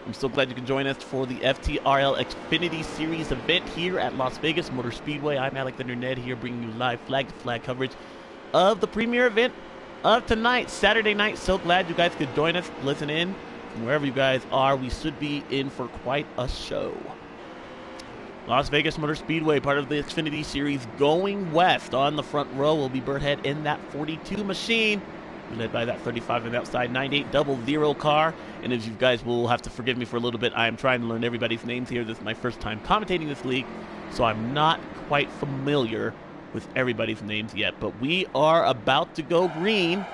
I'm so glad you can join us for the FTRL Xfinity Series event here at Las Vegas Motor Speedway. I'm Alec Thunder Ned here, bringing you live flag-to-flag coverage of the premier event of tonight, Saturday night. So glad you guys could join us, listen in from wherever you guys are. We should be in for quite a show. Las Vegas Motor Speedway, part of the Xfinity Series, going west. On the front row will be Birdhead in that 42 machine, led by that 35 on the outside 98 00 car. And as you guys will have to forgive me for a little bit, I am trying to learn everybody's names here. This is my first time commentating this league, so I'm not quite familiar with everybody's names yet. But we are about to go green.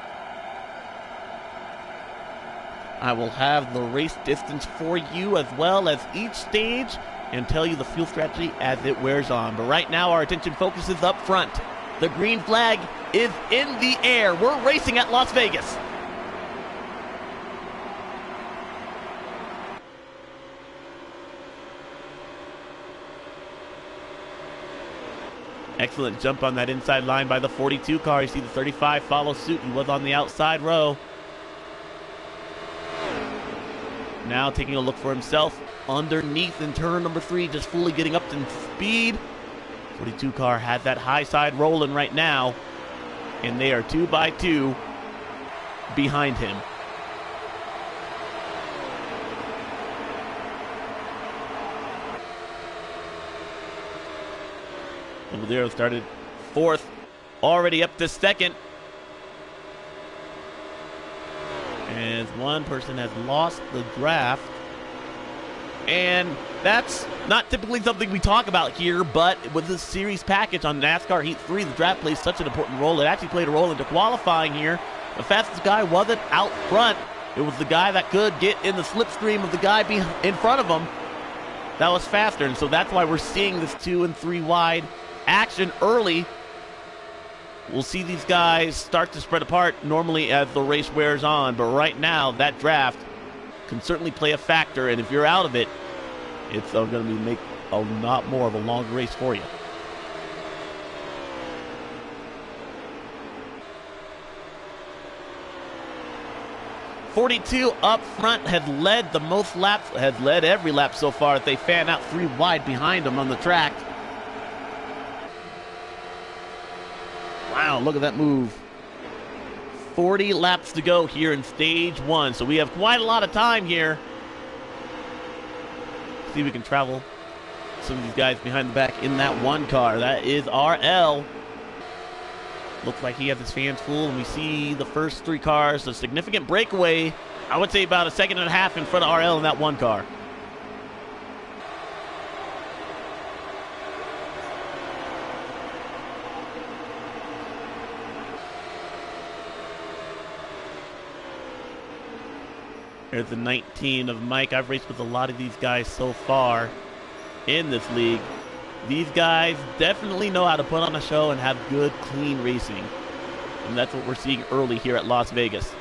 I will have the race distance for you as well as each stage and tell you the fuel strategy as it wears on. But right now our attention focuses up front. The green flag is in the air. We're racing at Las Vegas. Excellent jump on that inside line by the 42 car. You see the 35 follow suit. He was on the outside row. Now taking a look for himself underneath in turn number 3, just fully getting up to speed. 42 car has that high side rolling right now, and they are 2 by 2 behind him. Ladero started 4th, already up to 2nd. As one person has lost the draft. And that's not typically something we talk about here, but with this series package on NASCAR Heat 3, the draft plays such an important role. It actually played a role into qualifying here. The fastest guy wasn't out front. It was the guy that could get in the slipstream of the guy in front of him that was faster. And so that's why we're seeing this 2 and 3 wide action early. We'll see these guys start to spread apart normally as the race wears on, but right now that draft can certainly play a factor, and if you're out of it, it's going to make a lot more of a long race for you. .42 up front has led the most laps, has led every lap so far as they fan out 3 wide behind them on the track. Wow, look at that move. 40 laps to go here in stage 1, so we have quite a lot of time here. See if we can travel some of these guys behind the back in that 1 car. That is RL. Looks like he has his fans full, and we see the first 3 cars. A significant breakaway, I would say about a second and a half in front of RL in that 1 car. There's the 19 of Mike. I've raced with a lot of these guys so far in this league. These guys definitely know how to put on a show and have good, clean racing. And that's what we're seeing early here at Las Vegas.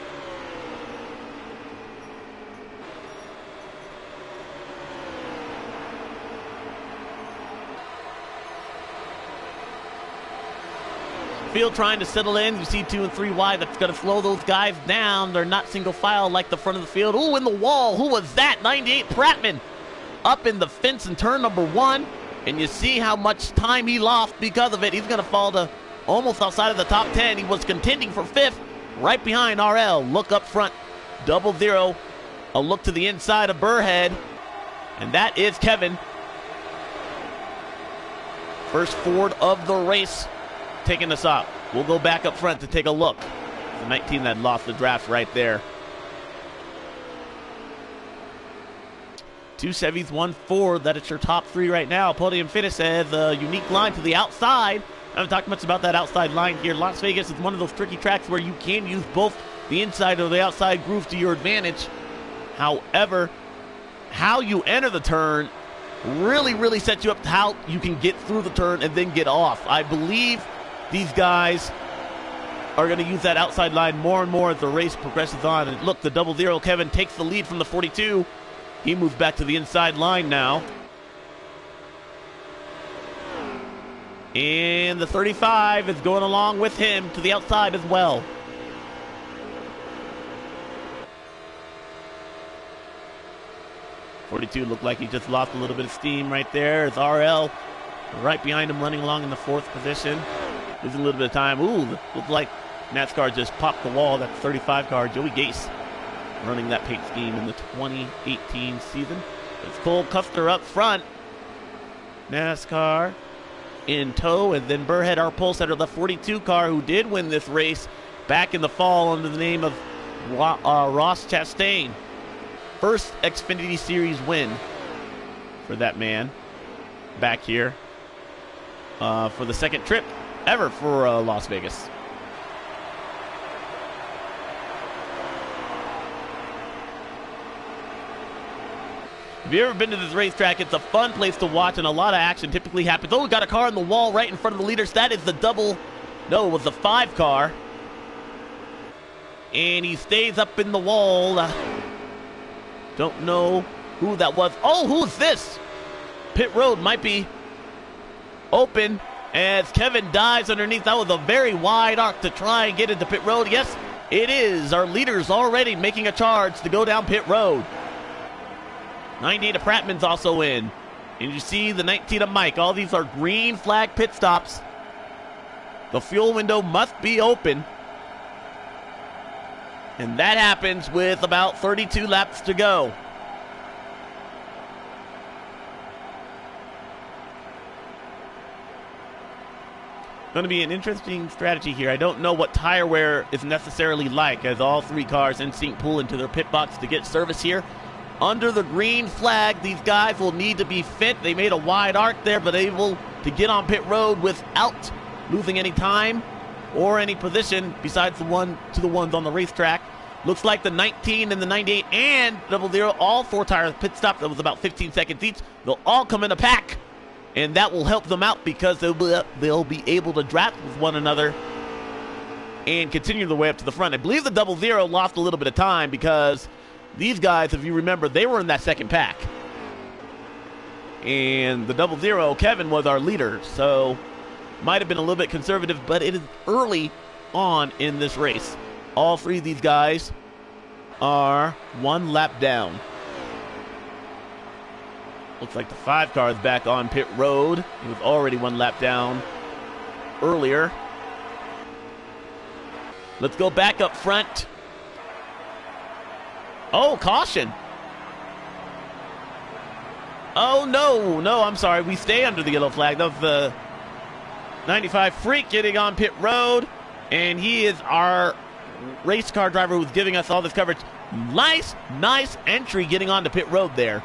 Field trying to settle in. You see 2 and 3 wide. That's going to slow those guys down. They're not single file like the front of the field. Ooh, in the wall. Who was that? 98 Prattman up in the fence in turn number 1. And you see how much time he lost because of it. He's going to fall to almost outside of the top 10. He was contending for 5th right behind RL. Look up front. 00. A look to the inside of Burhead. And that is Kevin. First Ford of the race taking us up. We'll go back up front to take a look. The 19 that lost the draft right there. 2 Chevys, 1 Ford. That is your top 3 right now. Podium finish has a unique line to the outside. I haven't talked much about that outside line here. Las Vegas is one of those tricky tracks where you can use both the inside or the outside groove to your advantage. However, how you enter the turn really sets you up to how you can get through the turn and then get off. I believe these guys are going to use that outside line more and more as the race progresses on. And look, the 00 Kevin takes the lead from the 42. He moves back to the inside line now. And the 35 is going along with him to the outside as well. 42 looked like he just lost a little bit of steam right there. It's RL right behind him, running along in the 4th position. Losing a little bit of time. Ooh, looked like NASCAR just popped the wall. That 35 car, Joey Gase, running that paint scheme in the 2018 season. It's Cole Custer up front. NASCAR in tow, and then Burhead, our pole setter, the 42 car who did win this race back in the fall under the name of Ross Chastain. First Xfinity Series win for that man back here for the 2nd trip ever for Las Vegas. If you've ever been to this racetrack, it's a fun place to watch, and a lot of action typically happens. Oh, we got a car on the wall right in front of the leaders. That is the it was the 5 car. And he stays up in the wall. Don't know who that was. Oh, who's this? Pit road might be open as Kevin dives underneath. That was a very wide arc to try and get into pit road. Yes, it is. Our leaders already making a charge to go down pit road. 98 of Prattman's also in. And you see the 19 of Mike. All these are green flag pit stops. The fuel window must be open. And that happens with about 32 laps to go. Going to be an interesting strategy here. I don't know what tire wear is necessarily like, as all 3 cars in sync pull into their pit box to get service here. Under the green flag, these guys will need to be fit. They made a wide arc there, but able to get on pit road without losing any time or any position besides the ones on the racetrack. Looks like the 19 and the 98 and 00, all 4 tire pit stops. That was about 15 seconds each. They'll all come in a pack, and that will help them out because they'll be able to draft with one another and continue the way up to the front. I believe the 00 lost a little bit of time because these guys, if you remember, they were in that 2nd pack. And the 00, Kevin, was our leader, so might have been a little bit conservative, but it is early on in this race. All 3 of these guys are 1 lap down. Looks like the 5 car is back on pit road. He was already 1 lap down earlier. Let's go back up front. Oh, caution. Oh, no, I'm sorry. We stay under the yellow flag. That was the 95 Freak getting on pit road, and he is our race car driver who's giving us all this coverage. Nice entry getting onto pit road there.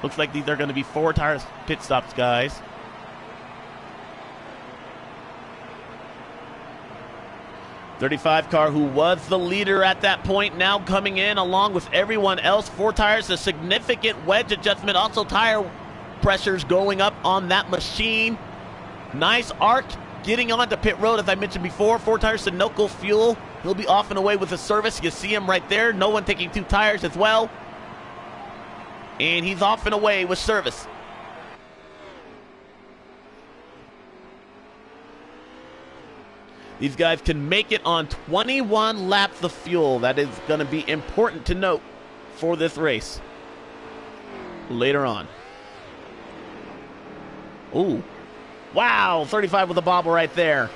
Looks like these are going to be 4 tire pit stops, guys. '35 car, who was the leader at that point, now coming in along with everyone else. 4 tires, a significant wedge adjustment. Also tire pressures going up on that machine. Nice arc getting onto pit road, as I mentioned before. 4 tires, Sunoco fuel. He'll be off and away with the service. You see him right there. No one taking 2 tires as well. And he's off and away with service. These guys can make it on 21 laps of fuel. That is going to be important to note for this race later on. Ooh. Wow, 35 with a bobble right there.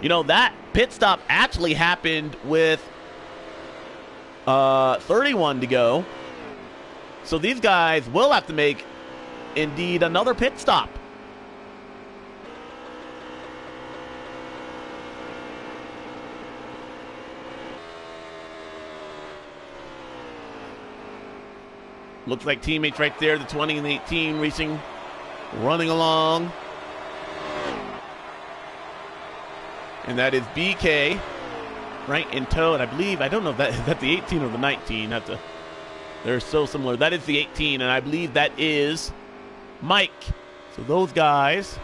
You know, that pit stop actually happened with 31 to go. So these guys will have to make, indeed, another pit stop. Looks like teammates right there, the 20 and the 18 racing, running along. And that is BK right in tow. And I believe, I don't know if is that the 18 or the 19. They're so similar. That is the 18, and I believe that is Mike. So those guys,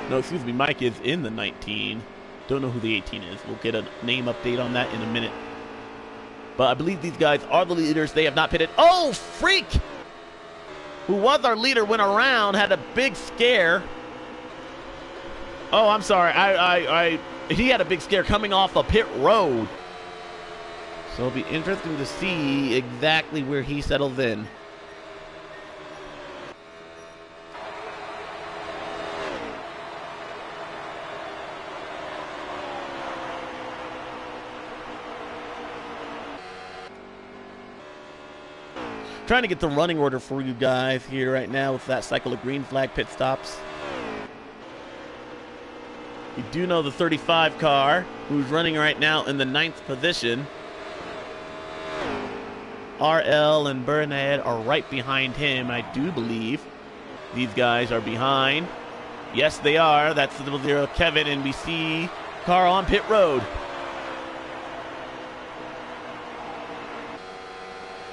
no, excuse me, Mike is in the 19. Don't know who the 18 is. We'll get a name update on that in a minute. But I believe these guys are the leaders. They have not pitted. Oh, Freak, who was our leader, went around, had a big scare. Oh, I'm sorry. He had a big scare coming off a pit road. So it'll be interesting to see exactly where he settles in. Trying to get the running order for you guys here right now with that cycle of green flag pit stops. You do know the 35 car, who's running right now in the 9th position. RL and Bernad are right behind him, I do believe. These guys are behind. Yes, they are. That's the 00 Kevin, and we see car on pit road.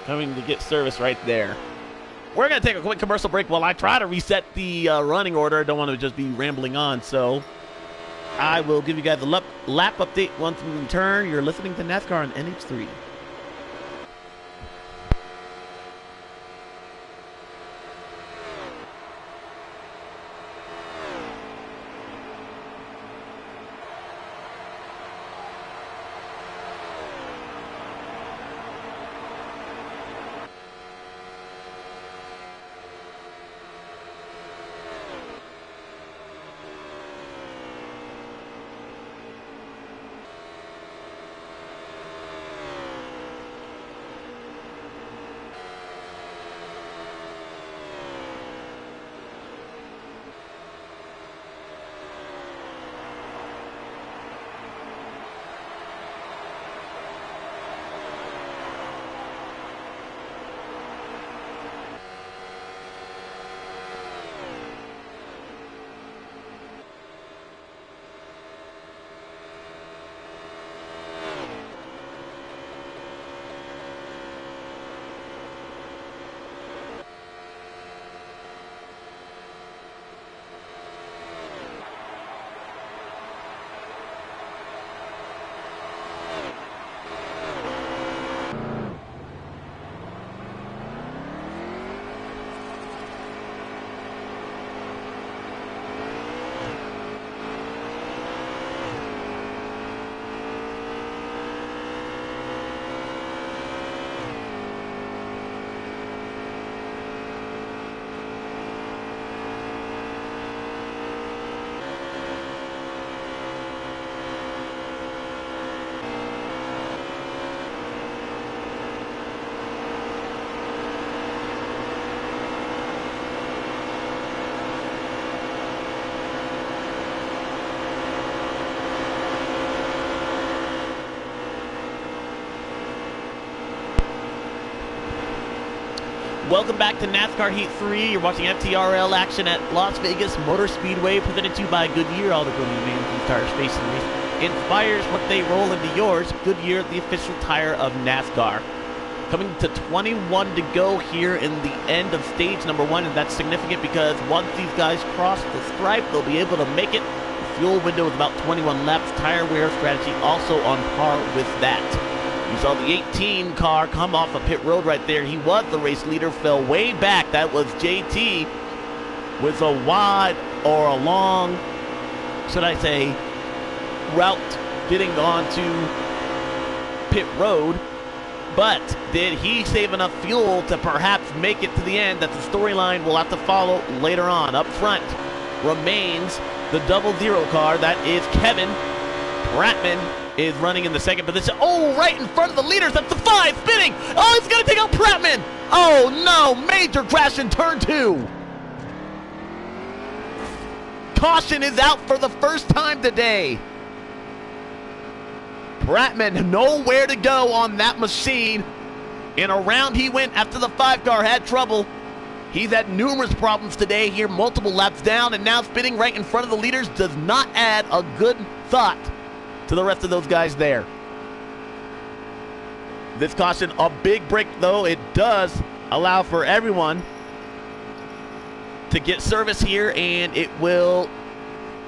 Coming to get service right there. We're going to take a quick commercial break while I try to reset the running order. I don't want to just be rambling on, so I will give you guys a lap update once we return. You're listening to NASCAR on NH3. Welcome back to NASCAR Heat 3. You're watching FTRL action at Las Vegas Motor Speedway, presented to you by Goodyear. All the Goodyear names tires stationery inspires what they roll into yours. Goodyear, the official tire of NASCAR. Coming to 21 to go here in the end of stage number 1, and that's significant because once these guys cross the stripe, they'll be able to make it. The fuel window is about 21 laps. Tire wear strategy also on par with that. You saw the 18 car come off of pit road right there. He was the race leader, fell way back. That was JT with a wide or a long, should I say, route getting onto pit road. But did he save enough fuel to perhaps make it to the end? That's a storyline we'll have to follow later on. Up front remains the 00 car. That is Kevin. Prattman is running in the second position. Oh, right in front of the leaders. That's the 5 spinning. Oh, he's going to take out Prattman. Oh, no. Major crash in turn 2. Caution is out for the first time today. Prattman nowhere to go on that machine. And around he went after the 5 car had trouble. He's had numerous problems today here, multiple laps down, and now spinning right in front of the leaders does not add a good thought to the rest of those guys there. This caution, a big break though. It does allow for everyone to get service here, and it will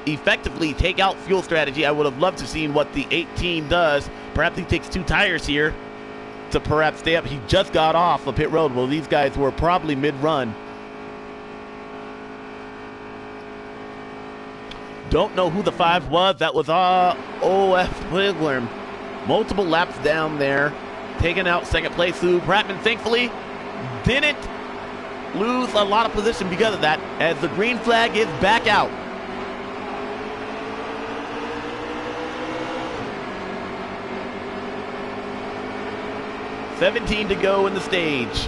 effectively take out fuel strategy. I would have loved to have seen what the 18 does. Perhaps he takes 2 tires here to perhaps stay up. He just got off of pit road. Well, these guys were probably mid-run. Don't know who the 5 was. That was OF Wiggler. Multiple laps down there. taking out second place through Prattman. Thankfully, didn't lose a lot of position because of that, as the green flag is back out. $17 to go in the stage.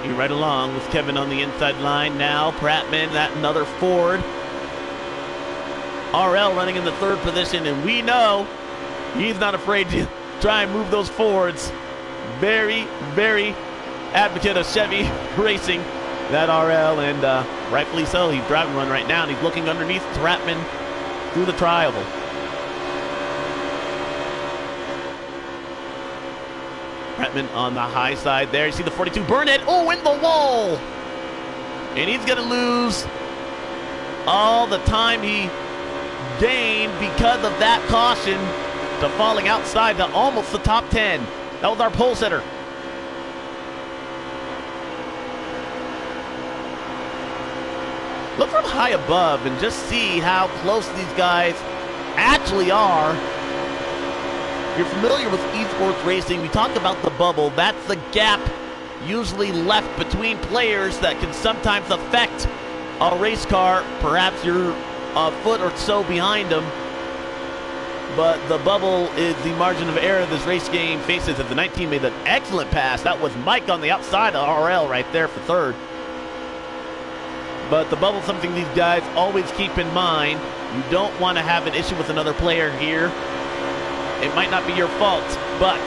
You're right along with Kevin on the inside line. Now Prattman, that another Ford. RL running in the third position, and we know he's not afraid to try and move those Fords. Very, very advocate of Chevy racing, that RL, and rightfully so. He's driving one right now, and he's looking underneath Prattman through the tri-oval. Prattman on the high side there. You see the 42 Burnett. Oh, in the wall! And he's going to lose all the time he gained because of that caution to falling outside to almost the top 10. That was our pole setter. Look from high above and just see how close these guys actually are. If you're familiar with esports racing, we talk about the bubble. That's the gap usually left between players that can sometimes affect a race car. Perhaps you're a foot or so behind them, but the bubble is the margin of error this race game faces. As the 19 made an excellent pass. That was Mike on the outside of RL right there for third. But the bubble is something these guys always keep in mind. You don't want to have an issue with another player here. It might not be your fault, but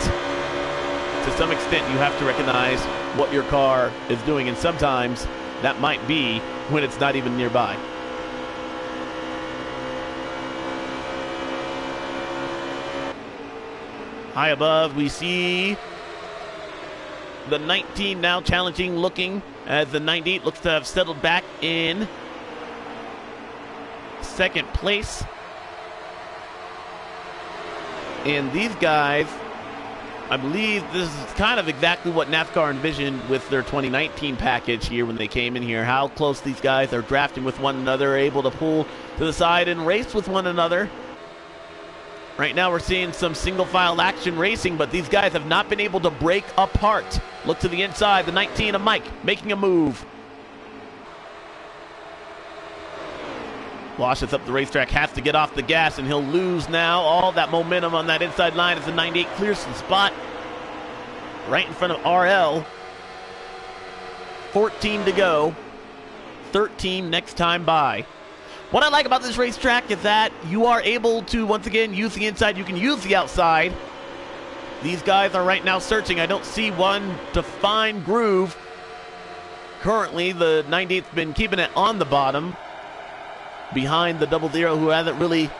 to some extent you have to recognize what your car is doing, and sometimes that might be when it's not even nearby. High above, we see the 19 now challenging, looking as the 98 looks to have settled back in second place. And these guys, I believe this is kind of exactly what NASCAR envisioned with their 2019 package here when they came in here. How close these guys are drafting with one another, able to pull to the side and race with one another. Right now we're seeing some single file action racing, but these guys have not been able to break apart. Look to the inside, the 19 of Mike making a move. Washes up the racetrack, has to get off the gas, and he'll lose now all that momentum on that inside line as the 98 clears the spot right in front of RL. 14 to go, 13 next time by. What I like about this racetrack is that you are able to, once again, use the inside. You can use the outside. These guys are right now searching. I don't see one defined groove. Currently, the 98's been keeping it on the bottom behind the 00, who hasn't really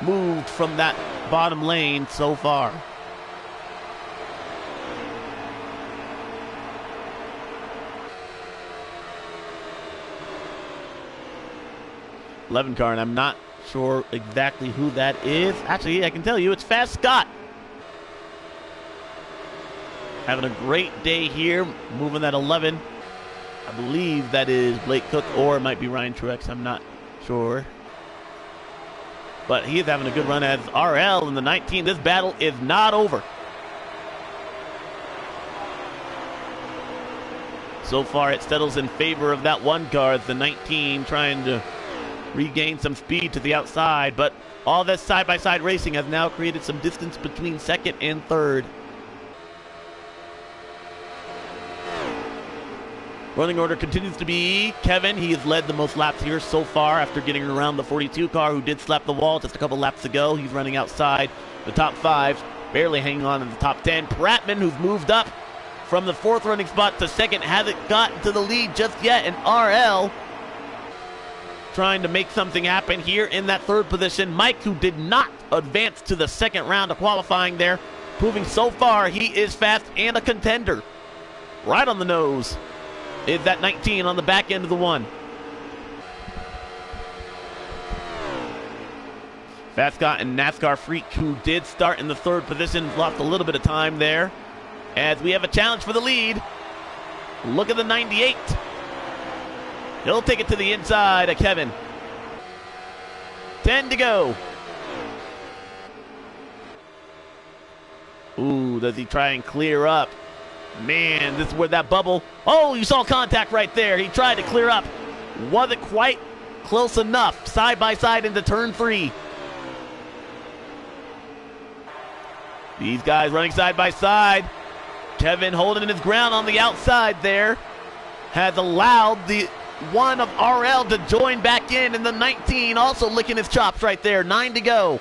moved from that bottom lane so far. car, and I'm not sure exactly who that is. Actually, I can tell you it's Fast Scott. Having a great day here, moving that 11. I believe that is Blake Cook, or it might be Ryan Truex. I'm not sure. But he is having a good run as RL in the 19. This battle is not over. So far, it settles in favor of that one car. The 19 trying to regain some speed to the outside, but all this side-by-side racing has now created some distance between second and third. Running order continues to be Kevin. He has led the most laps here so far after getting around the 42 car, who did slap the wall just a couple laps ago. He's running outside the top 5, barely hanging on in the top 10. Prattman, who's moved up from the 4th running spot to 2nd, hasn't gotten to the lead just yet, and RL trying to make something happen here in that 3rd position. Mike, who did not advance to the 2nd round of qualifying there, proving so far he is fast and a contender. Right on the nose is that 19 on the back end of the 1. Fast Scott and NASCAR Freak, who did start in the 3rd position, lost a little bit of time there as we have a challenge for the lead. Look at the 98. He'll take it to the inside of Kevin. 10 to go. Ooh, does he try and clear up? Man, this is where that bubble. Oh, you saw contact right there. He tried to clear up. Wasn't quite close enough. Side by side into turn 3. These guys running side by side. Kevin holding his ground on the outside there. Has allowed the one of RL to join back in the 19. Also licking his chops right there. 9 to go.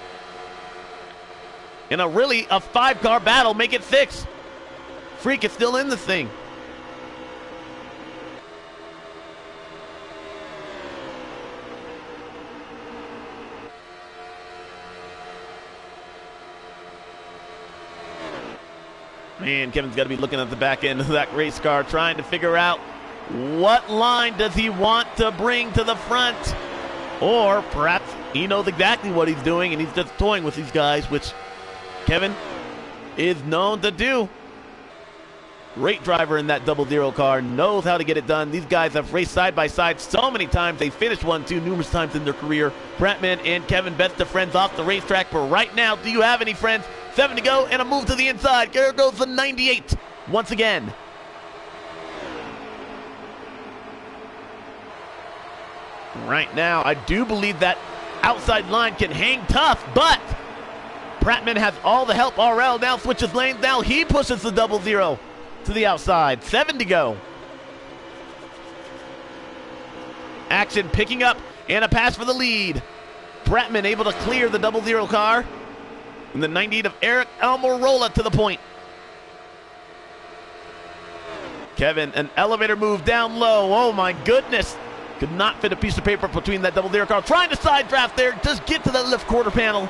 In a 5-car battle. Make it 6. Freak is still in the thing. Man, Kevin's got to be looking at the back end of that race car, trying to figure out what line does he want to bring to the front. Or perhaps he knows exactly what he's doing and he's just toying with these guys, which Kevin is known to do. Great driver in that 00 car, knows how to get it done. These guys have raced side by side so many times. They finished 1-2 numerous times in their career. Bratman and Kevin, best of friends off the racetrack. But right now, do you have any friends? 7 to go and a move to the inside. There goes the 98 once again. Right now, I do believe that outside line can hang tough, but Bratman has all the help. RL now switches lanes. Now he pushes the 00 to the outside. 7 to go. Action picking up and a pass for the lead. Bratman able to clear the 00 car. And the 98 of Eric Almirola to the point. Kevin, an elevator move down low. Oh my goodness. Could not fit a piece of paper between that 00 car. Trying to side draft there. Just get to that left quarter panel.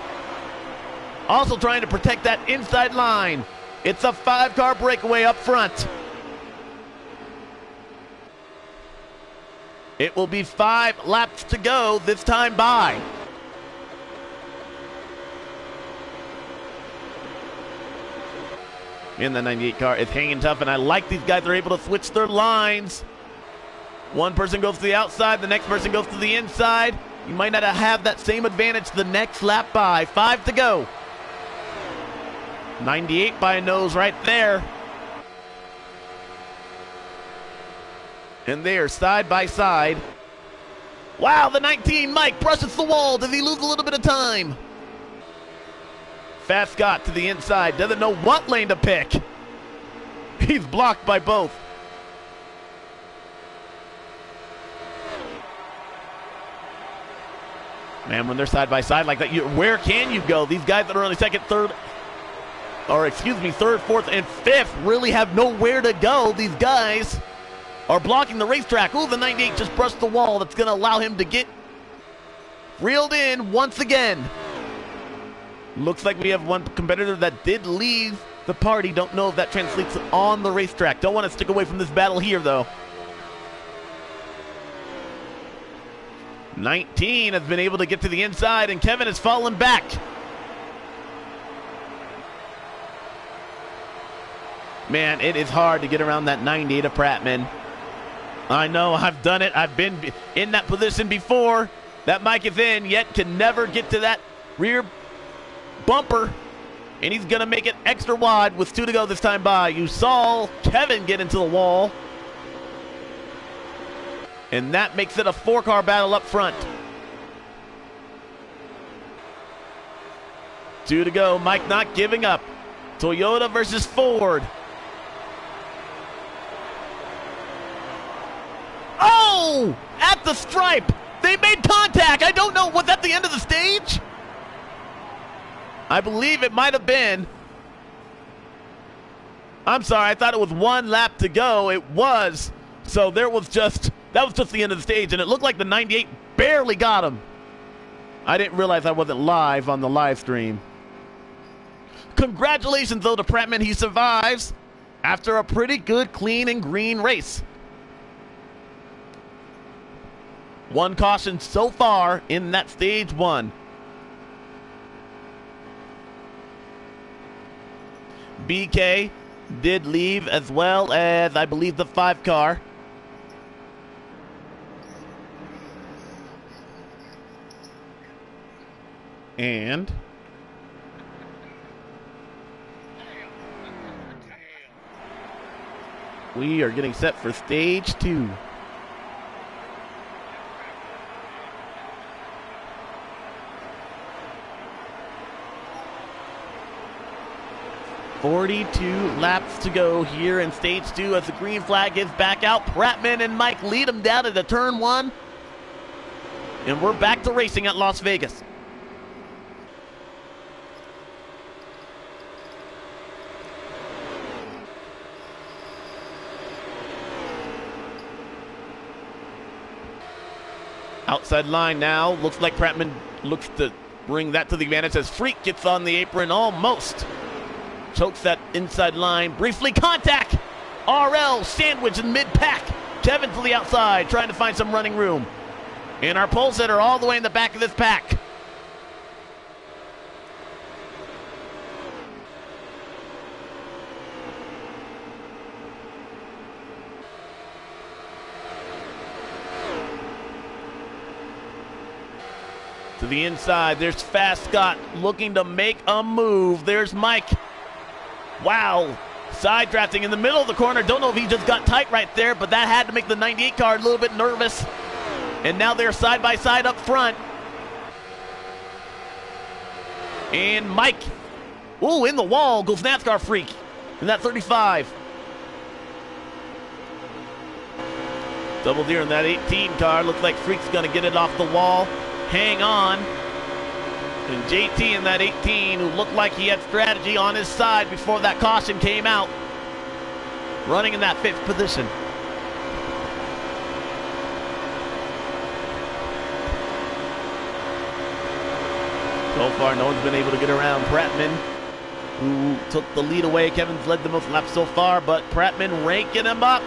Also trying to protect that inside line. It's a 5-car breakaway up front. It will be 5 laps to go this time by. And the 98 car is hanging tough, and I like these guys are able to switch their lines. One person goes to the outside, the next person goes to the inside. You might not have that same advantage the next lap by. 5 to go. 98 by a nose right there. And they are side by side. Wow, the 19, Mike, brushes the wall. Does he lose a little bit of time? Fast Scott to the inside. Doesn't know what lane to pick. He's blocked by both. Man, when they're side by side like that, where can you go? These guys that are only second, third, third, fourth, and fifth really have nowhere to go. These guys are blocking the racetrack. Ooh, the 98 just brushed the wall. That's going to allow him to get reeled in once again. Looks like we have one competitor that did leave the party. Don't know if that translates on the racetrack. Don't want to stick away from this battle here, though. 19 has been able to get to the inside, and Kevin has fallen back. Man, it is hard to get around that 98 of Prattman. I know, I've done it. I've been in that position before. That Mike is in, yet can never get to that rear bumper. And he's going to make it extra wide with 2 to go this time by. You saw Kevin get into the wall. And that makes it a 4-car battle up front. 2 to go. Mike not giving up. Toyota versus Ford. Oh! At the stripe. They made contact. I don't know. Was that the end of the stage? I believe it might have been. I'm sorry. I thought it was 1 lap to go. It was. So that was just the end of the stage, and it looked like the 98 barely got him. I didn't realize I wasn't live on the live stream. Congratulations, though, to Prattman. He survives after a pretty good, clean, and green race. 1 caution so far in that stage 1. BK did leave, as well as, I believe, the 5-car. And we are getting set for stage 2. .42 laps to go here in stage 2 as the green flag is back out. Prattman and Mike lead them down into turn 1. And we're back to racing at Las Vegas. Outside line now. Looks like Prattman looks to bring that to the advantage as Freak gets on the apron almost. Chokes that inside line. Briefly contact. RL sandwich in mid-pack. Kevin to the outside trying to find some running room. And our pole sitter all the way in the back of this pack. To the inside, there's Fast Scott looking to make a move. There's Mike. Wow. Side drafting in the middle of the corner. Don't know if he just got tight right there, but that had to make the 98 car a little bit nervous. And now they're side by side up front. And Mike. Ooh, in the wall goes NASCAR Freak in that 35. Double deer in that 18 car. Looks like Freak's going to get it off the wall. Hang on. And JT in that 18, who looked like he had strategy on his side before that caution came out, running in that 5th position. So far, no one's been able to get around Prattman, who took the lead away. Kevin's led the most laps so far, but Prattman ranking him up.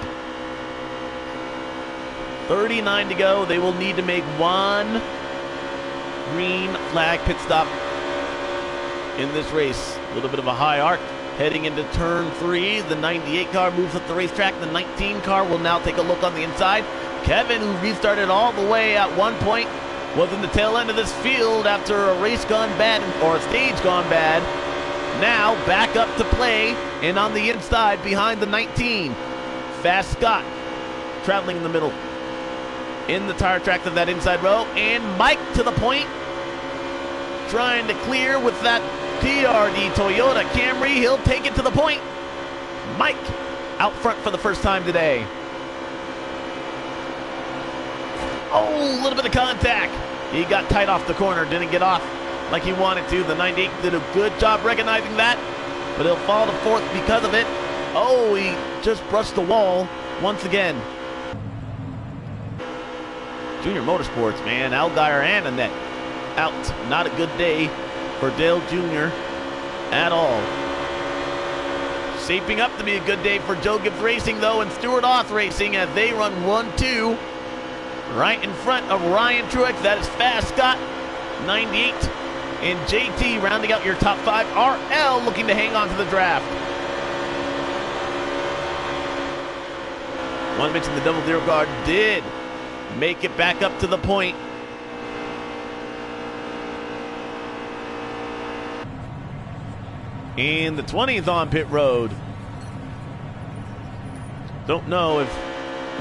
39 to go. They will need to make one green flag pit stop in this race. A little bit of a high arc heading into turn 3. The 98 car moves up the racetrack. The 19 car will now take a look on the inside. Kevin, who restarted all the way at one point, was in the tail end of this field after a race gone bad, or a stage gone bad. Now back up to play and on the inside behind the 19. Fast Scott traveling in the middle in the tire tracks of that inside row. And Mike to the point, trying to clear with that TRD Toyota Camry. He'll take it to the point. Mike out front for the first time today. Oh, a little bit of contact. He got tight off the corner, didn't get off like he wanted to. The 98 did a good job recognizing that, but he'll fall to 4th because of it. Oh, he just brushed the wall once again. Junior Motorsports, man. Al Geyer and Annette out. Not a good day for Dale Jr. at all. Shaping up to be a good day for Joe Gibbs Racing, though, and Stuart Oth Racing as they run 1-2. Right in front of Ryan Truex. That is Fast Scott, 98. And JT rounding out your top 5. RL looking to hang on to the draft. Want to mention the double zero guard did make it back up to the point. And the 20th on pit road. Don't know if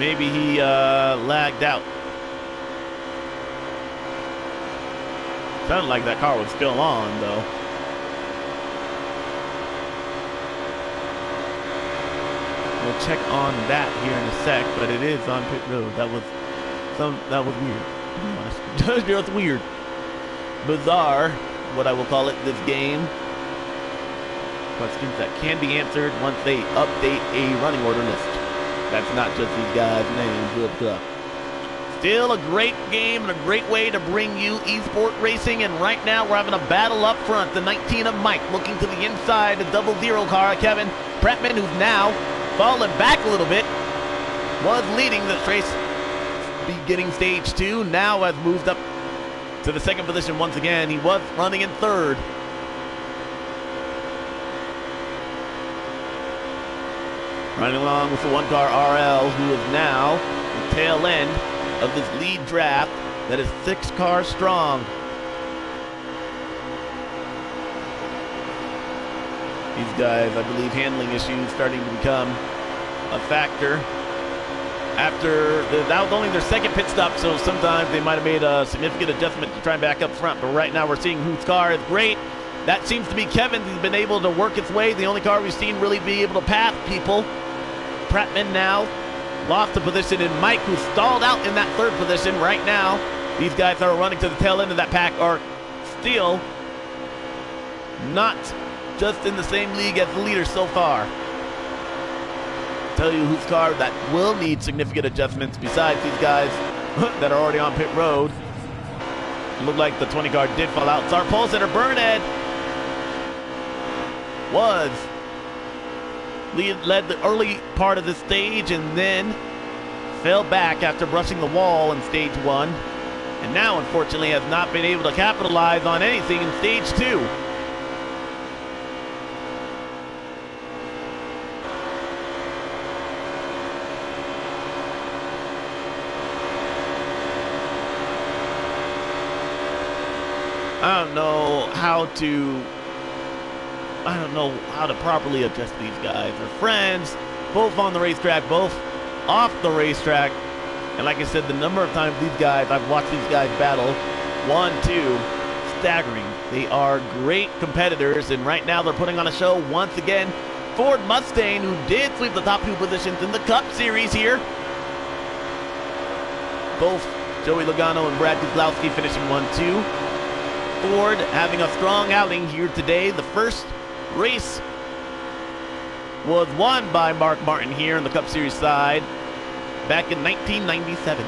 maybe he lagged out. Sounded like that car was still on, though. We'll check on that here in a sec, but it is on pit road. That was weird. Just weird. Bizarre, what I will call it, this game. Questions that can be answered once they update a running order list. That's not just these guys' names. Good. Still a great game and a great way to bring you esport racing. And right now we're having a battle up front. The 19 of Mike looking to the inside. The double zero car of Kevin Prattman, who's now fallen back a little bit, was leading this race beginning stage 2. Now has moved up to the 2nd position once again. He was running in 3rd. Running along with the 1 car RL, who is now the tail end of this lead draft that is 6 cars strong. These guys, I believe, handling issues starting to become a factor. After that was only their second pit stop, so sometimes they might have made a significant adjustment to try and back up front. But right now we're seeing whose car is great. That seems to be Kevin's. He's been able to work its way. The only car we've seen really be able to pass people. Prattman now lost the position, and Mike, who stalled out in that third position right now. These guys that are running to the tail end of that pack are still not just in the same league as the leaders so far. Tell you whose car that will need significant adjustments besides these guys that are already on pit road. It looked like the 20 car did fall out. It's our pole sitter, Burnhead, led the early part of the stage and then fell back after brushing the wall in stage 1. And now, unfortunately, has not been able to capitalize on anything in stage 2. I don't know how to properly address these guys. They're friends, both on the racetrack, both off the racetrack. And like I said, the number of times I've watched these guys battle, 1, 2, staggering. They are great competitors, and right now they're putting on a show once again. Ford Mustang, who did sweep the top 2 positions in the Cup Series here. Both Joey Logano and Brad Keselowski finishing 1-2. Ford having a strong outing here today. The first race was won by Mark Martin here in the Cup Series side back in 1997.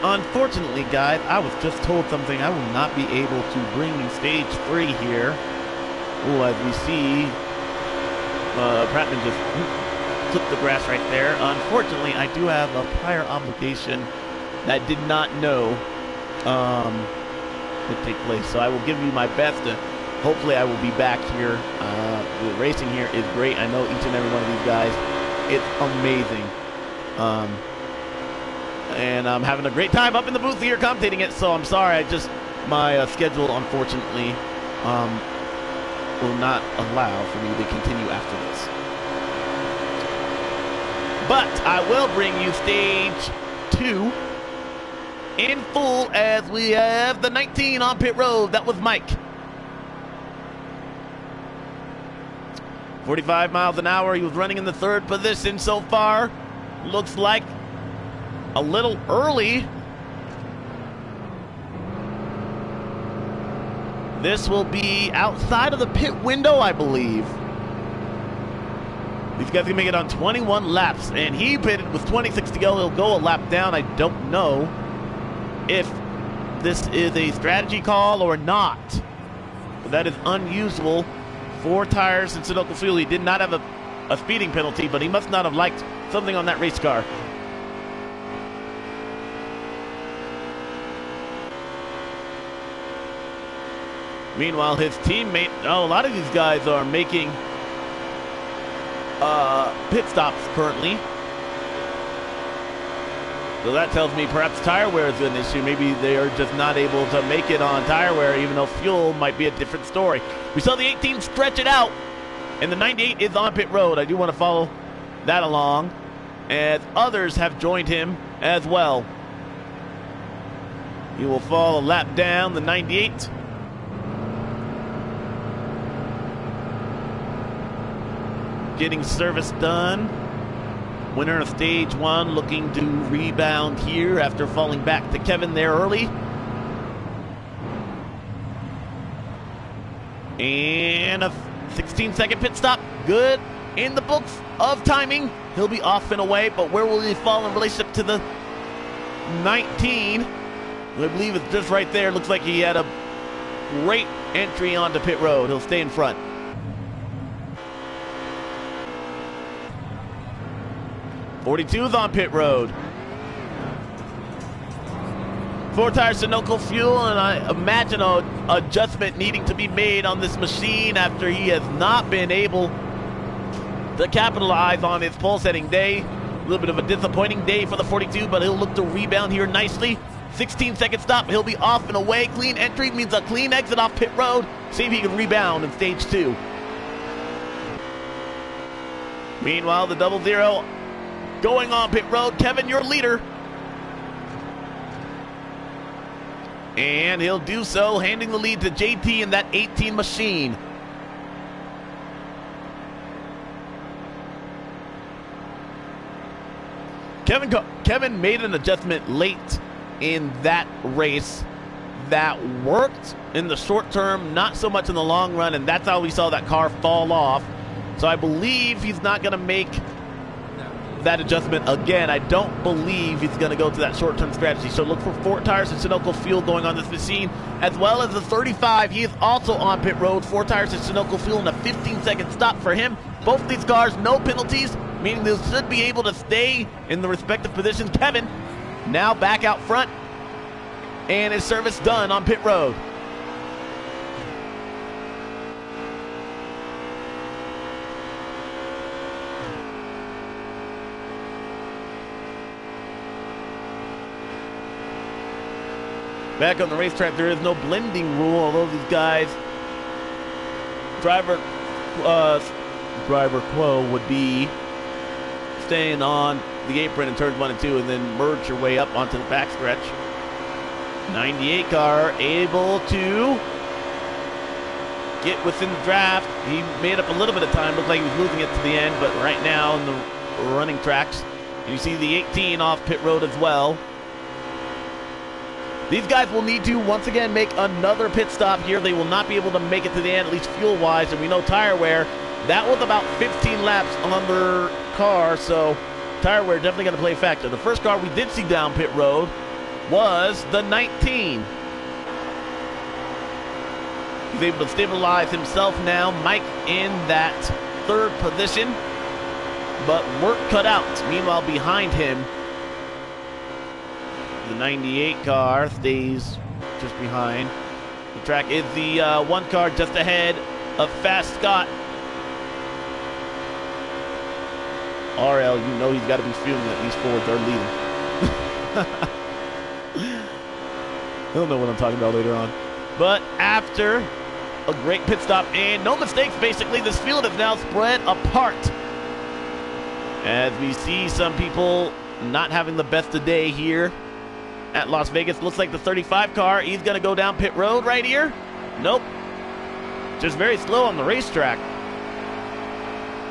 Unfortunately, guys, I was just told something. I will not be able to bring you stage 3 here. Oh, as we see, Prattman just took the grass right there. Unfortunately, I do have a prior obligation that I did not know would take place. So I will give you my best. Hopefully, I will be back here. The racing here is great. I know each and every one of these guys. It's amazing. And I'm having a great time up in the booth here commentating it. So I'm sorry. My schedule, unfortunately, will not allow for me to continue after this. But I will bring you stage 2 in full as we have the 19 on pit road. That was Mike. 45 miles an hour. He was running in the 3rd position so far. Looks like a little early. This will be outside of the pit window, I believe. These guys can make it on 21 laps, and he pitted with 26 to go. He'll go a lap down. I don't know if this is a strategy call or not. But that is unusual. 4 tires in Sunoco fuel. He did not have a speeding penalty, but he must not have liked something on that race car. Meanwhile, his teammate, a lot of these guys are making pit stops currently. So that tells me perhaps tire wear is an issue. Maybe they are just not able to make it on tire wear, even though fuel might be a different story. We saw the 18 stretch it out, and the 98 is on pit road. I do want to follow that along, as others have joined him as well. He will fall a lap down, the 98. Getting service done. Winner of stage 1 looking to rebound here after falling back to Kevin there early. And a 16-second pit stop. Good in the books of timing. He'll be off and away, but where will he fall in relationship to the 19? I believe it's just right there. Looks like he had a great entry onto pit road. He'll stay in front. '42 is on pit road. 4 tires Sunoco fuel, and I imagine an adjustment needing to be made on this machine after he has not been able to capitalize on his pole setting day. little bit of a disappointing day for the 42, but he'll look to rebound here nicely. 16-second stop. He'll be off and away. Clean entry means a clean exit off pit road. See if he can rebound in stage 2. Meanwhile, the 00 going on pit road. Kevin, your leader. And he'll do so, handing the lead to JT in that 18 machine. Kevin made an adjustment late in that race that worked in the short term, not so much in the long run, and that's how we saw that car fall off. So I believe he's not going to make that adjustment again. I don't believe he's going to go to that short-term strategy. So look for 4 tires and Sunoco fuel going on this machine, as well as the 35. He is also on pit road. 4 tires and Sunoco fuel and a 15-second stop for him. Both of these cars, no penalties, meaning they should be able to stay in the respective positions. Kevin now back out front, and his service done on pit road. Back on the racetrack, there is no blending rule, although these guys, driver quo would be staying on the apron in turns 1 and 2 and then merge your way up onto the backstretch. 98 car able to get within the draft. He made up a little bit of time. Looked like he was losing it to the end, but right now in the running tracks, you see the 18 off pit road as well. These guys will need to, once again, make another pit stop here. They will not be able to make it to the end, at least fuel-wise, and we know tire wear. That was about 15 laps on their car, so tire wear definitely going to play a factor. The first car we did see down pit road was the 19. He's able to stabilize himself now. Mike in that 3rd position, but work cut out. Meanwhile, behind him, the 98 car stays just behind. The track is the 1 car just ahead of Fast Scott. RL, you know he's got to be feeling that these Fords are leading. He'll know what I'm talking about later on. But after a great pit stop and no mistakes, basically, this field is now spread apart. As we see some people not having the best of day here at Las Vegas. Looks like the 35 car, he's going to go down pit road right here. Nope. Just very slow on the racetrack.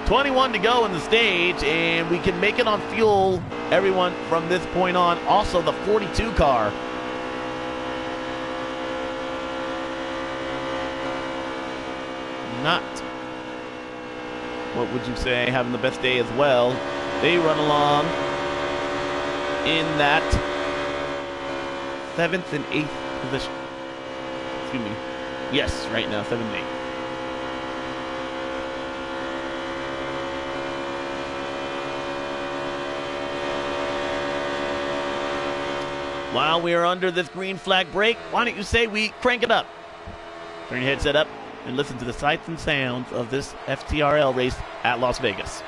21 to go in the stage, and we can make it on fuel, everyone, from this point on. Also, the 42 car. Not, what would you say, having the best day as well. They run along in that 7th and 8th position. Excuse me. Yes, right now, 7th and 8th. While we are under this green flag break, why don't you say we crank it up? Turn your headset up and listen to the sights and sounds of this FTRL race at Las Vegas.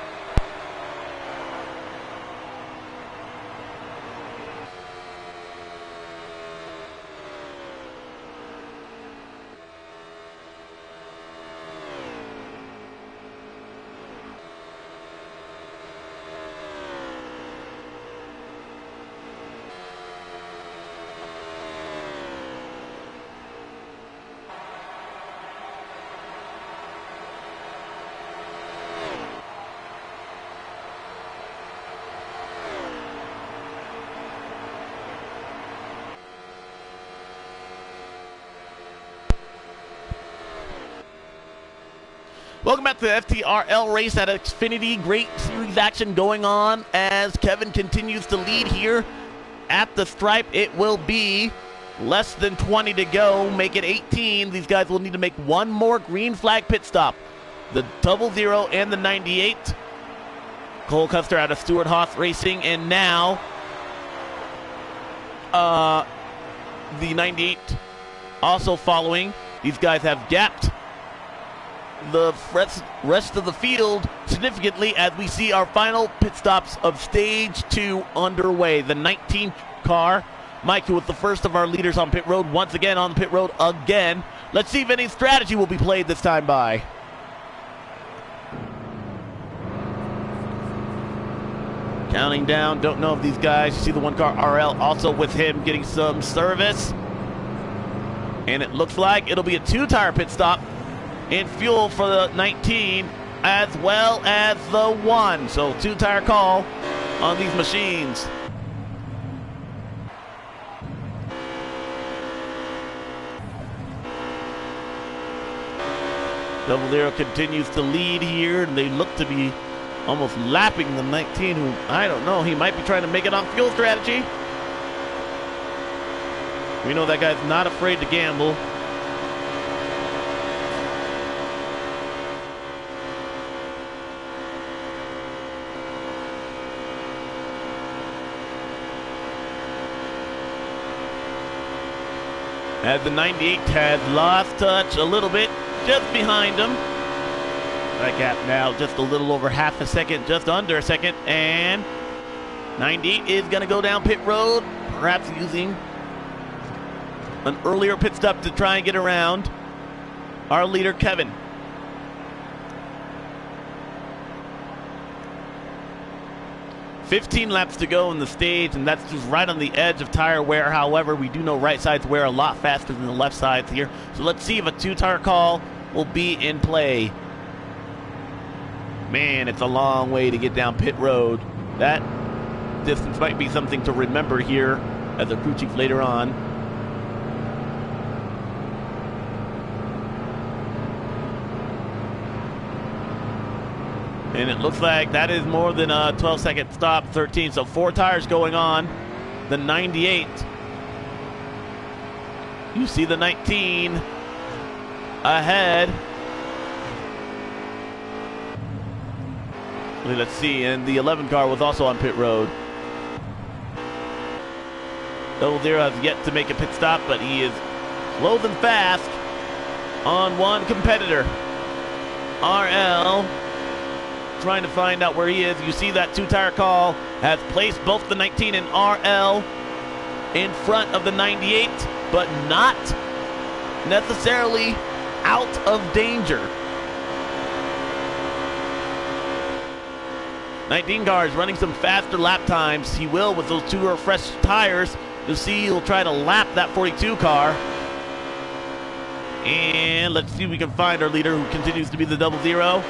Welcome back to the FTRL race at Xfinity. Great series action going on as Kevin continues to lead here at the stripe. It will be less than 20 to go. Make it 18. These guys will need to make one more green flag pit stop. The 00 and the 98. Cole Custer out of Stewart Haas Racing, and now the 98 also following. These guys have gapped the rest of the field significantly as we see our final pit stops of stage 2 underway. The 19 car, Mike, with the first of our leaders on pit road, once again on the pit road again. Let's see if any strategy will be played this time by. Counting down, don't know if these guys, you see the one car RL also with him getting some service. And it looks like it'll be a 2-tire pit stop in fuel for the 19 as well as the 1. So 2-tire call on these machines. Double Zero continues to lead here, and they look to be almost lapping the 19, who, I don't know, he might be trying to make it on fuel strategy. We know that guy's not afraid to gamble. As the 98 has lost touch a little bit, just behind him. That gap now just a little over half a second, just under a second, and 98 is going to go down pit road, perhaps using an earlier pit stop to try and get around our leader, Kevin. "15 laps to go in the stage, and that's just right on the edge of tire wear. However, we do know right sides wear a lot faster than the left sides here. So let's see if a 2-tire call will be in play. Man, it's a long way to get down pit road. That distance might be something to remember here as a crew chief later on. And it looks like that is more than a 12-second stop, 13. So 4 tires going on. The 98. You see the 19 ahead. Let's see, and the 11 car was also on pit road. Double Zero has yet to make a pit stop, but he is slow and fast on one competitor. RL trying to find out where he is. You see that 2-tire call has placed both the 19 and RL in front of the 98, but not necessarily out of danger. 19 car is running some faster lap times. He will with those 2 fresh tires. You'll see he'll try to lap that 42 car. And let's see if we can find our leader, who continues to be the Double Zero.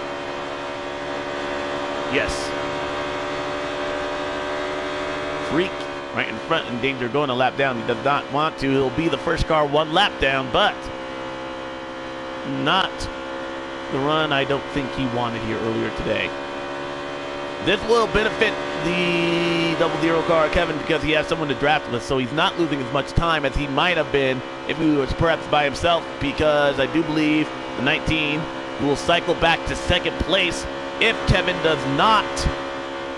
Yes. Freak right in front, in danger, going a lap down. He does not want to. He'll be the first car 1 lap down, but not the run I don't think he wanted here earlier today. This will benefit the Double Zero car, Kevin, because he has someone to draft with, so he's not losing as much time as he might have been if he was perhaps by himself, because I do believe the 19 will cycle back to second place if Kevin does not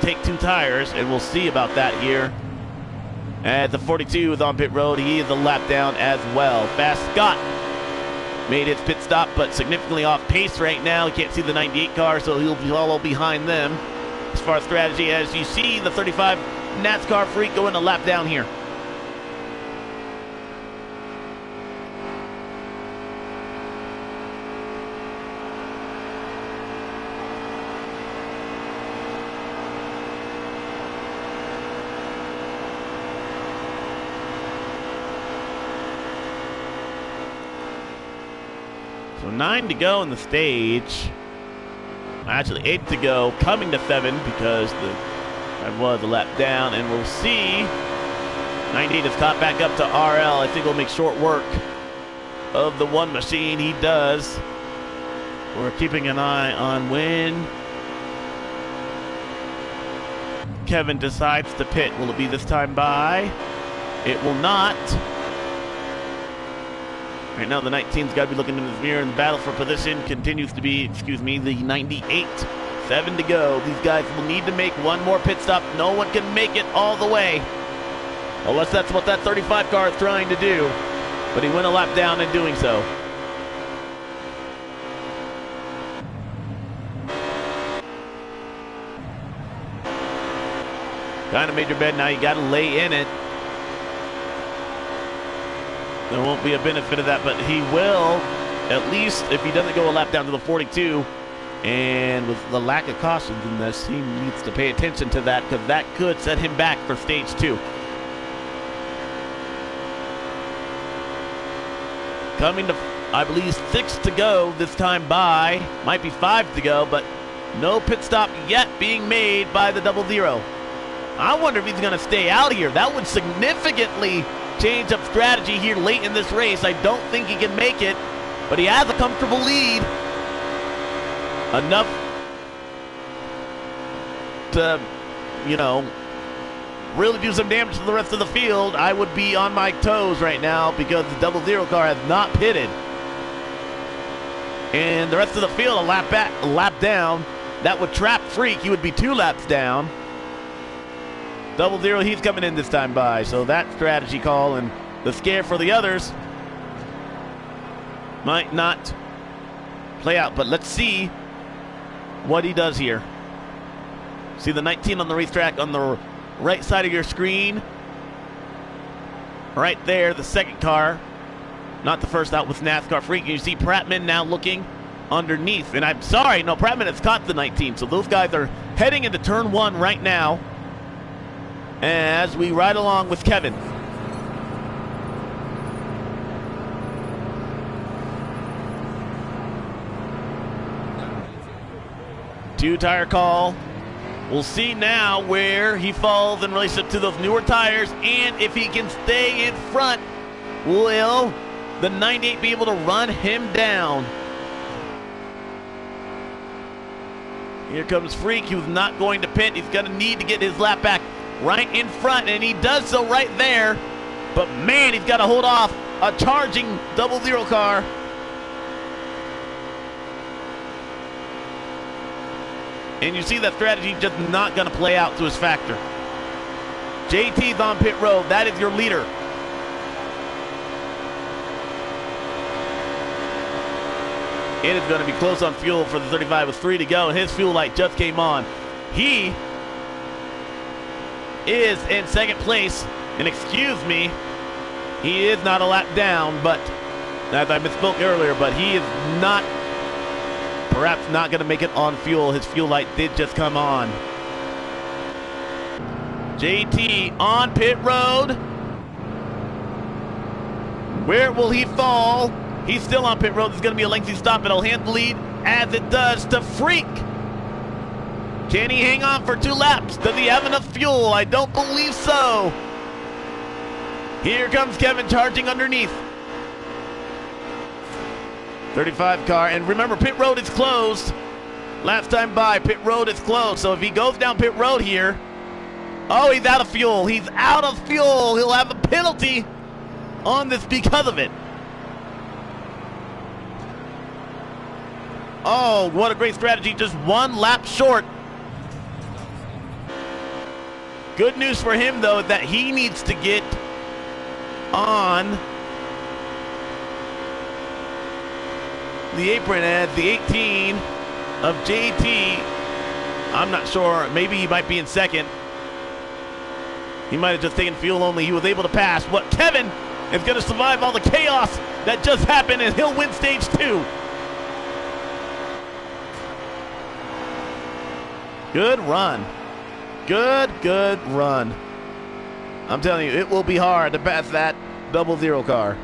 take 2 tires, and we'll see about that here. As the 42 is on pit road, he is a lap down as well. Fast Scott made his pit stop, but significantly off pace right now. You can't see the 98 car, so he'll follow behind them. As far as strategy, as you see, the 35 NASCAR Freak going a lap down here. So 9 to go in the stage. Actually 8 to go, coming to 7 because that was a lap down, and we'll see. 98 is caught back up to RL. I think we'll make short work of the 1 machine. He does. We're keeping an eye on when Kevin decides to pit. Will it be this time by? It will not. Right now, the 19's got to be looking in his mirror, and the battle for position continues to be, the 98. 7 to go. These guys will need to make 1 more pit stop. No one can make it all the way, unless that's what that 35 car is trying to do. But he went a lap down in doing so. Kind of made your bed, now you got to lay in it. There won't be a benefit of that, but he will, at least if he doesn't go a lap down to the 42. And with the lack of cautions in this, he needs to pay attention to that because that could set him back for stage 2. Coming to, I believe, 6 to go this time by. Might be 5 to go, but no pit stop yet being made by the 00. I wonder if he's going to stay out here. That would significantly change up strategy here late in this race. I don't think he can make it, but he has a comfortable lead. Enough to, you know, really do some damage to the rest of the field. I would be on my toes right now because the 00 car has not pitted. And the rest of the field a lap back, a lap down. That would trap Freak. He would be 2 laps down. 00, he's coming in this time by. So that strategy call and the scare for the others might not play out. But let's see what he does here. See the 19 on the racetrack on the right side of your screen. Right there, the second car. Not the first out with NASCAR Freak. You see Prattman now looking underneath. And I'm sorry, no, Prattman has caught the 19. So those guys are heading into turn 1 right now as we ride along with Kevin. Two-tire call. We'll see now where he falls in relation to those newer tires and if he can stay in front. Will the 98 be able to run him down? Here comes Freak. He was not going to pit. He's going to need to get his lap back right in front, and he does so right there. But, man, he's got to hold off a charging 00 car. And you see that strategy just not going to play out to his factor. JT's on pit road. That is your leader. It is going to be close on fuel for the 35 with 3 to go, and his fuel light just came on. He is in second place, and excuse me, he is not a lap down, but as I misspoke earlier, but he is not, perhaps not going to make it on fuel. His fuel light did just come on. JT on pit road. Where will he fall? He's still on pit road. There's going to be a lengthy stop. It'll hand the lead as it does to Freak. Can he hang on for 2 laps? Does he have enough fuel? I don't believe so. Here comes Kevin charging underneath. 35 car. And remember, pit road is closed. Last time by, pit road is closed. So if he goes down pit road here, oh, he's out of fuel. He's out of fuel. He'll have a penalty on this because of it. Oh, what a great strategy. Just 1 lap short. Good news for him, though, that he needs to get on the apron as the 18 of JT. I'm not sure. Maybe he might be in second. He might have just taken fuel only. He was able to pass. What Kevin is going to survive all the chaos that just happened, and he'll win stage 2. Good run. Good run. I'm telling you, it will be hard to pass that 00 car.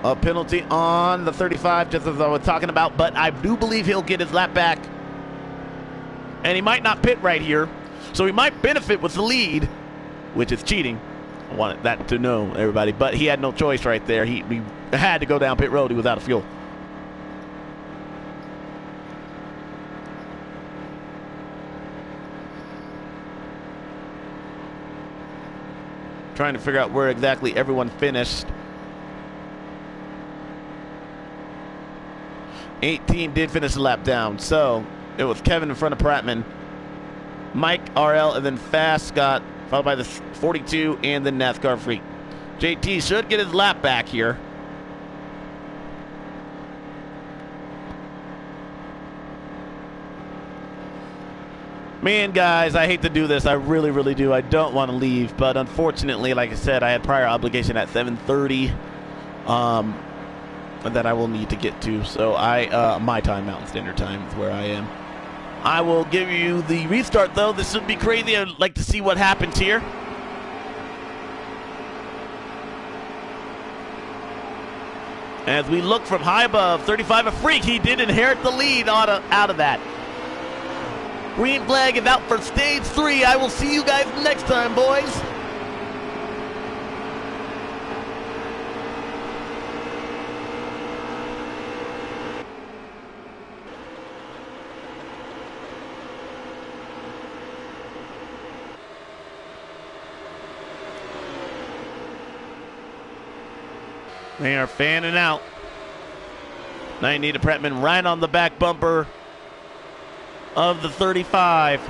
A penalty on the 35, just as I was talking about, but I do believe he'll get his lap back. And he might not pit right here, so he might benefit with the lead, which is cheating. I wanted that to know, everybody, but he had no choice right there. He had to go down pit road. He was out of fuel. Trying to figure out where exactly everyone finished. 18 did finish the lap down, so it was Kevin in front of Prattman, Mike RL, and then Fast Scott, followed by the 42 and then NASCAR Freak. JT should get his lap back here. Man, guys, I hate to do this. I really, really do. I don't want to leave, but unfortunately, like I said, I had prior obligation at 7:30 that I will need to get to. So my time, Mountain Standard Time, is where I am. I will give you the restart, though. This would be crazy. I'd like to see what happens here. As we look from high above, 35 a freak. He did inherit the lead out of that. Green flag is out for stage 3. I will see you guys next time, boys. They are fanning out. 90 to Pretman right on the back bumper of the 35.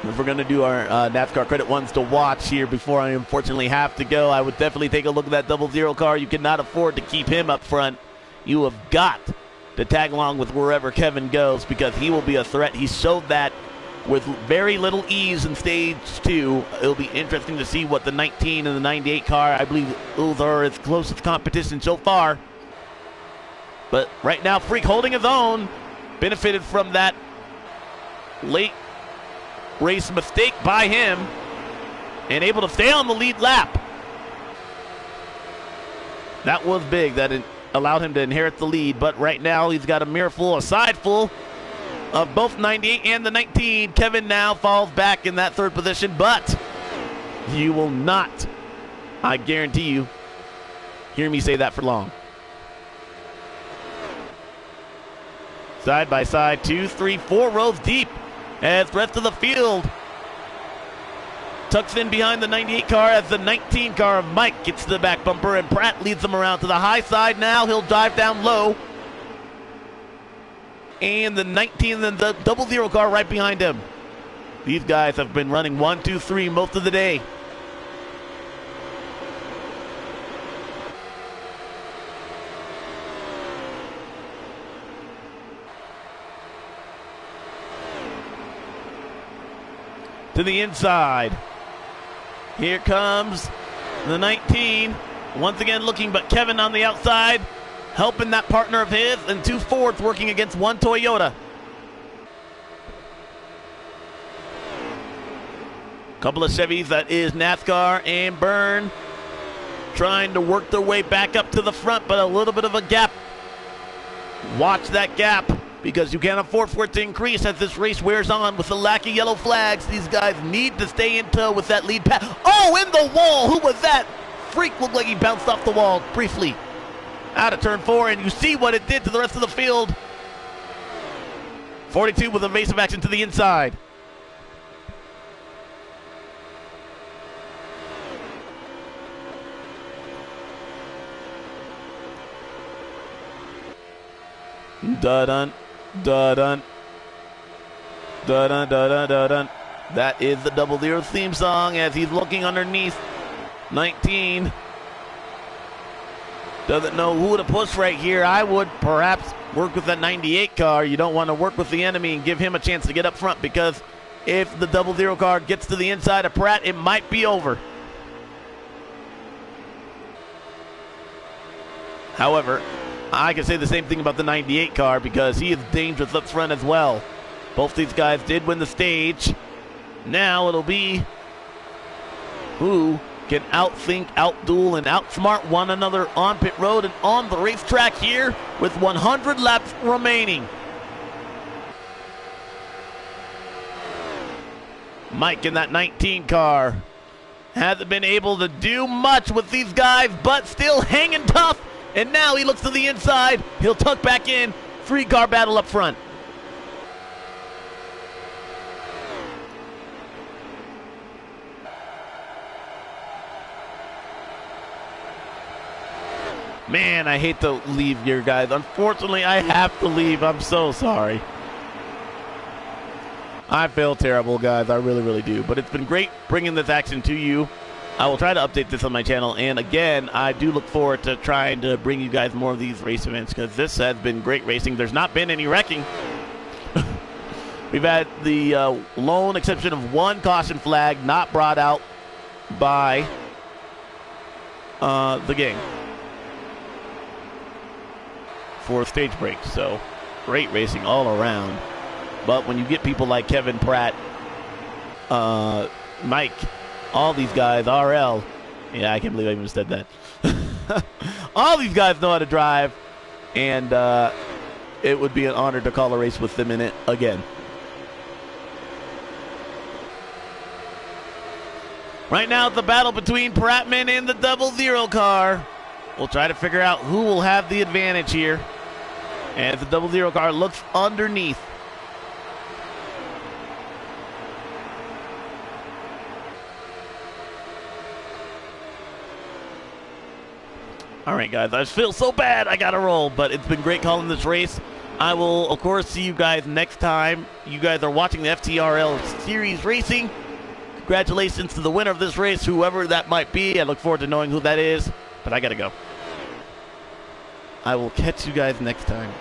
If we're going to do our NASCAR credit ones to watch here before I unfortunately have to go, I would definitely take a look at that 00 car. You cannot afford to keep him up front. You have got to tag along with wherever Kevin goes because he will be a threat. He showed that with very little ease in stage 2. It'll be interesting to see what the 19 and the 98 car, I believe those are its closest competition so far. But right now, Freak holding his own, benefited from that late race mistake by him and able to stay on the lead lap. That was big. That allowed him to inherit the lead, but right now he's got a side full of both 98 and the 19. Kevin now falls back in that third position, but you will not, I guarantee you, hear me say that for long. Side by side, 2, 3, 4 rows deep as the rest of the field tucks in behind the 98 car as the 19 car of Mike gets to the back bumper and Pratt leads them around to the high side. Now he'll dive down low. And the 19 and the 00 car right behind him. These guys have been running 1, 2, 3 most of the day. To the inside. Here comes the 19. Once again looking, but Kevin on the outside, helping that partner of his, and 2 Fords working against 1 Toyota. Couple of Chevys, that is NASCAR and Byrne, trying to work their way back up to the front, but a little bit of a gap. Watch that gap, because you can't afford for it to increase as this race wears on with the lack of yellow flags. These guys need to stay in tow with that lead pass. Oh, in the wall! Who was that? Freak looked like he bounced off the wall briefly. Out of turn 4, and you see what it did to the rest of the field. 42 with evasive action to the inside. Dun-dun, dun-dun, dun-dun, dun-dun, dun-dun. That is the 00 theme song as he's looking underneath. 19 doesn't know who to push right here. I would perhaps work with that 98 car. You don't want to work with the enemy and give him a chance to get up front, because if the 00 car gets to the inside of Pratt, it might be over. However, I can say the same thing about the 98 car because he is dangerous up front as well. Both these guys did win the stage. Now it'll be who can outthink, outduel, and outsmart one another on pit road and on the racetrack here with 100 laps remaining. Mike in that 19 car hasn't been able to do much with these guys, but still hanging tough. And now he looks to the inside. He'll tuck back in. 3-car battle up front. Man, I hate to leave here, guys. Unfortunately, I have to leave. I'm so sorry. I feel terrible, guys. I really, really do. But it's been great bringing this action to you. I will try to update this on my channel. And again, I do look forward to trying to bring you guys more of these race events because this has been great racing. There's not been any wrecking. We've had the lone exception of one caution flag not brought out by the gang for stage break. So great racing all around. But when you get people like Kevin Pratt, Mike, all these guys, RL, yeah, I can't believe I even said that. All these guys know how to drive, and it would be an honor to call a race with them in it again. Right now, it's the battle between Prattman and the 00 car. We'll try to figure out who will have the advantage here. As the 00 car looks underneath. All right, guys, I feel so bad. I got to roll, but it's been great calling this race. I will, of course, see you guys next time. You guys are watching the FTRL Series Racing. Congratulations to the winner of this race, whoever that might be. I look forward to knowing who that is, but I got to go. I will catch you guys next time.